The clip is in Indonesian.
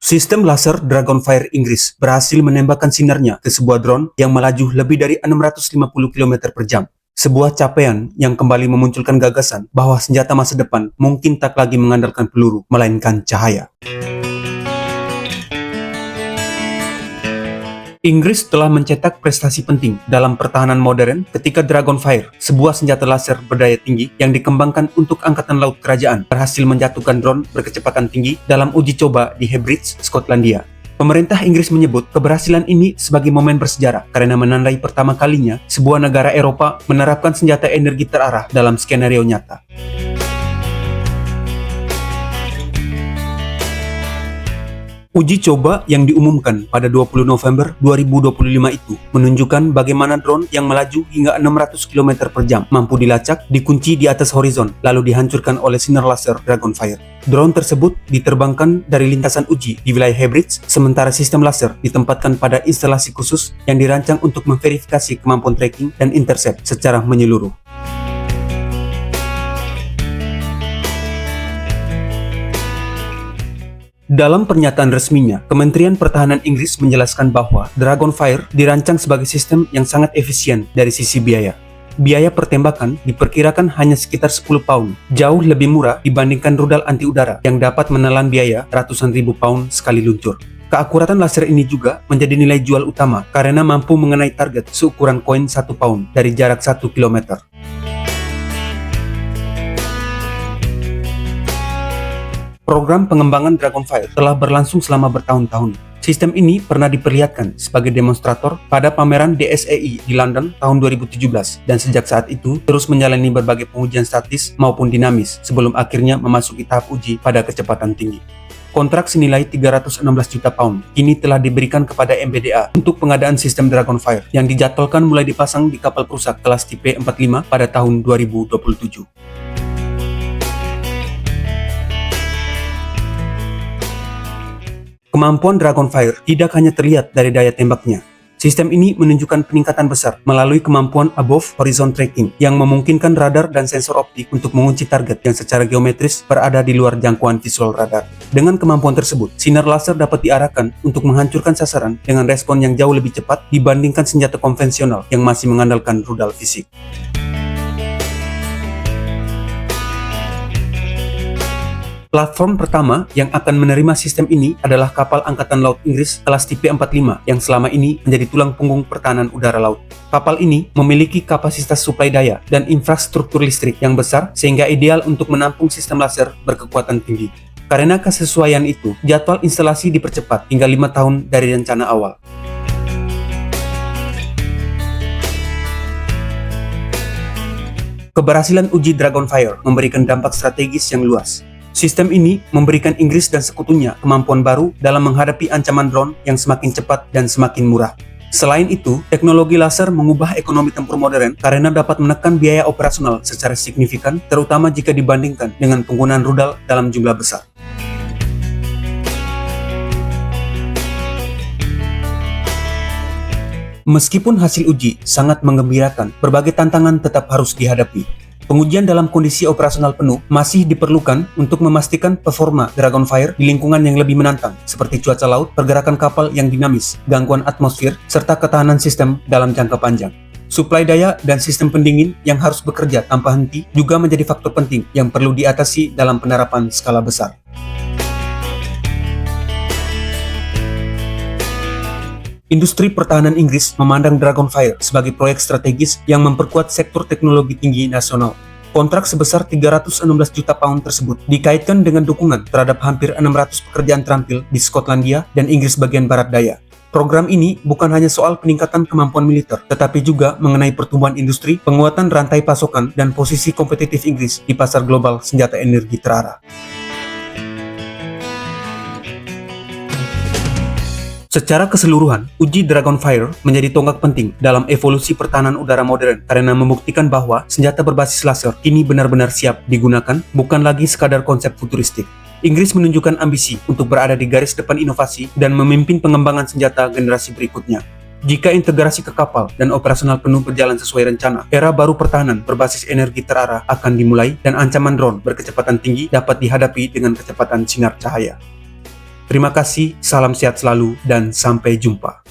Sistem laser Dragonfire Inggris berhasil menembakkan sinarnya ke sebuah drone yang melaju lebih dari 650 km per jam. Sebuah capaian yang kembali memunculkan gagasan bahwa senjata masa depan mungkin tak lagi mengandalkan peluru, melainkan cahaya. Inggris telah mencetak prestasi penting dalam pertahanan modern ketika Dragonfire, sebuah senjata laser berdaya tinggi yang dikembangkan untuk Angkatan Laut Kerajaan, berhasil menjatuhkan drone berkecepatan tinggi dalam uji coba di Hebrides, Skotlandia. Pemerintah Inggris menyebut keberhasilan ini sebagai momen bersejarah karena menandai pertama kalinya sebuah negara Eropa menerapkan senjata energi terarah dalam skenario nyata. Uji coba yang diumumkan pada 20 November 2025 itu menunjukkan bagaimana drone yang melaju hingga 600 km per jam mampu dilacak, dikunci di atas horizon, lalu dihancurkan oleh sinar laser Dragonfire. Drone tersebut diterbangkan dari lintasan uji di wilayah Hebrides, sementara sistem laser ditempatkan pada instalasi khusus yang dirancang untuk memverifikasi kemampuan tracking dan intercept secara menyeluruh. Dalam pernyataan resminya, Kementerian Pertahanan Inggris menjelaskan bahwa Dragonfire dirancang sebagai sistem yang sangat efisien dari sisi biaya. Biaya pertembakan diperkirakan hanya sekitar 10 pound, jauh lebih murah dibandingkan rudal anti udara yang dapat menelan biaya ratusan ribu pound sekali luncur. Keakuratan laser ini juga menjadi nilai jual utama karena mampu mengenai target seukuran koin 1 pound dari jarak 1 km. Program pengembangan Dragonfire telah berlangsung selama bertahun-tahun. Sistem ini pernah diperlihatkan sebagai demonstrator pada pameran DSEI di London tahun 2017 dan sejak saat itu terus menjalani berbagai pengujian statis maupun dinamis sebelum akhirnya memasuki tahap uji pada kecepatan tinggi. Kontrak senilai 316 juta pound kini telah diberikan kepada MBDA untuk pengadaan sistem Dragonfire yang dijadwalkan mulai dipasang di kapal perusak kelas tipe 45 pada tahun 2027. Kemampuan Dragonfire tidak hanya terlihat dari daya tembaknya. Sistem ini menunjukkan peningkatan besar melalui kemampuan above horizon tracking yang memungkinkan radar dan sensor optik untuk mengunci target yang secara geometris berada di luar jangkauan visual radar. Dengan kemampuan tersebut, sinar laser dapat diarahkan untuk menghancurkan sasaran dengan respon yang jauh lebih cepat dibandingkan senjata konvensional yang masih mengandalkan rudal fisik. Platform pertama yang akan menerima sistem ini adalah kapal Angkatan Laut Inggris kelas tipe 45 yang selama ini menjadi tulang punggung pertahanan udara laut. Kapal ini memiliki kapasitas suplai daya dan infrastruktur listrik yang besar sehingga ideal untuk menampung sistem laser berkekuatan tinggi. Karena kesesuaian itu, jadwal instalasi dipercepat hingga 5 tahun dari rencana awal. Keberhasilan uji Dragonfire memberikan dampak strategis yang luas. Sistem ini memberikan Inggris dan sekutunya kemampuan baru dalam menghadapi ancaman drone yang semakin cepat dan semakin murah. Selain itu, teknologi laser mengubah ekonomi tempur modern karena dapat menekan biaya operasional secara signifikan, terutama jika dibandingkan dengan penggunaan rudal dalam jumlah besar. Meskipun hasil uji sangat menggembirakan, berbagai tantangan tetap harus dihadapi. Pengujian dalam kondisi operasional penuh masih diperlukan untuk memastikan performa Dragonfire di lingkungan yang lebih menantang, seperti cuaca laut, pergerakan kapal yang dinamis, gangguan atmosfer, serta ketahanan sistem dalam jangka panjang. Suplai daya dan sistem pendingin yang harus bekerja tanpa henti juga menjadi faktor penting yang perlu diatasi dalam penerapan skala besar. Industri pertahanan Inggris memandang Dragonfire sebagai proyek strategis yang memperkuat sektor teknologi tinggi nasional. Kontrak sebesar 316 juta pound tersebut dikaitkan dengan dukungan terhadap hampir 600 pekerjaan terampil di Skotlandia dan Inggris bagian barat daya. Program ini bukan hanya soal peningkatan kemampuan militer, tetapi juga mengenai pertumbuhan industri, penguatan rantai pasokan, dan posisi kompetitif Inggris di pasar global senjata energi terarah. Secara keseluruhan, uji Dragonfire menjadi tonggak penting dalam evolusi pertahanan udara modern karena membuktikan bahwa senjata berbasis laser kini benar-benar siap digunakan, bukan lagi sekadar konsep futuristik. Inggris menunjukkan ambisi untuk berada di garis depan inovasi dan memimpin pengembangan senjata generasi berikutnya. Jika integrasi ke kapal dan operasional penuh berjalan sesuai rencana, era baru pertahanan berbasis energi terarah akan dimulai dan ancaman drone berkecepatan tinggi dapat dihadapi dengan kecepatan sinar cahaya. Terima kasih, salam sehat selalu, dan sampai jumpa.